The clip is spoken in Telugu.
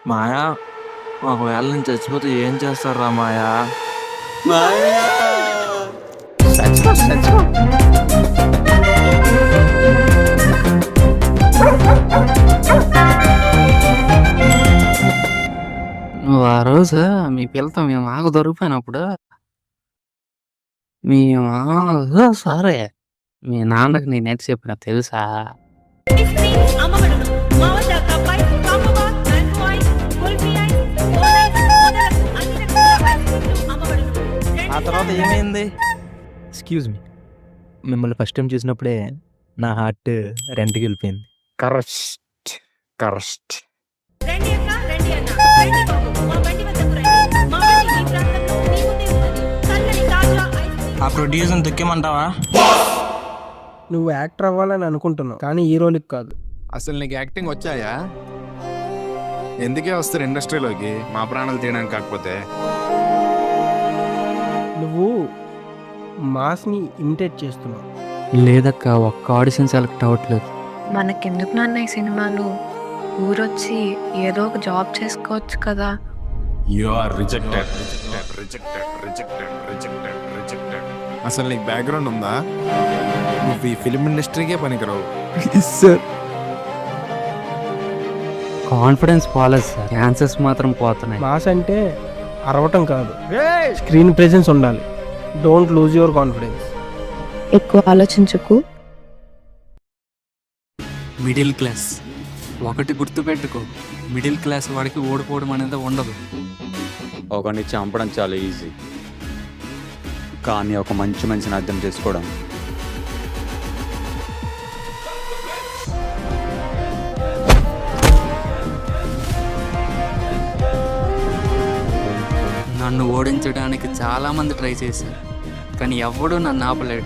మాయా, ఒకవేళ నేను చచ్చిపోతే ఏం చేస్తారా మాయా? మాయా చచ్చిపో చచ్చిపో. నువ్వు ఆ రోజు మీ పిల్లతో మేము ఆకు దొరికిపోయినప్పుడు సరే మీ నాన్నకి నేను ఎట్ చెప్పిన తెలుసా? అమ్మబడును. మావశాఖ పైప్, కాపవార్, mango ice, kulfi ice, cone ice మొదలగు అన్ని రకాల ఐస్ క్రీమ్లు అమ్మబడును. ఆ తర్వాత ఏమైంది? ఎక్స్క్యూజ్ మీ, మిమ్మల్ని ఫస్ట్ టైం చూసినప్పుడే నా హార్ట్ రెంట్కి వెళ్ళిపోయింది. Correct correct. రండి అక్క, రండి అన్న, రండి బాబు, మా బండి వద్దకు రండి. మా బండి ఈ ప్రాంతంలో మీ ముందే ఉన్నది. చల్లని తాజా ఐస్ క్రీమ్. ఆ ప్రొడ్యూసర్ తొక్కేమంటావా? నువ్వు యాక్టర్ అవ్వాలని అనుకుంటున్నావు, కానీ హీరోలకు కాదు. అసలు నీకు యాక్టింగ్ వచ్చాయా? ఎందుకే వస్తారు ఇండస్ట్రీలోకి మా ప్రాణాలు తీయడానికి? కాకపోతే నువ్వు మాస్ని ఇమిటేట్ చేస్తున్నావు. లేదక్క, ఒక్క ఆడిషన్ సెలెక్ట్ అవ్వట్లేదు. మనకెందుకు నాన్న ఈ సినిమాలు? ఊరొచ్చి ఏదో ఒక జాబ్ చేసుకోవచ్చు కదా. You are rejected rejected rejected rejected rejected. అసలు నీకు బ్యాక్గ్రౌండ్ ఉందా? నువ్వు ఈ ఫిల్మ్ ఇండస్ట్రీకే పనికిరావు. సార్, కాన్ఫిడెన్స్ పోలేదు సార్, ఛాన్సెస్ మాత్రం పోతున్నాయి. మాస్ అంటే అరవటం కాదు, స్క్రీన్ ప్రెజెన్స్ ఉండాలి. Don't lose your confidence. ఎక్కువ ఆలోచించకు. మిడిల్ క్లాస్ ఒకటి గుర్తుపెట్టుకో, మిడిల్ క్లాస్ వాడికి ఓడిపోవడం అనేది ఉండదు. ఒకరిని చంపడం చాలా ఈజీ, కానీ ఒక మంచి మనిషిని అర్థం చేసుకోవడం నన్ను ఓడించడానికి చాలా మంది ట్రై చేశారు, కానీ ఎవడూ నన్ను ఆపలేడు.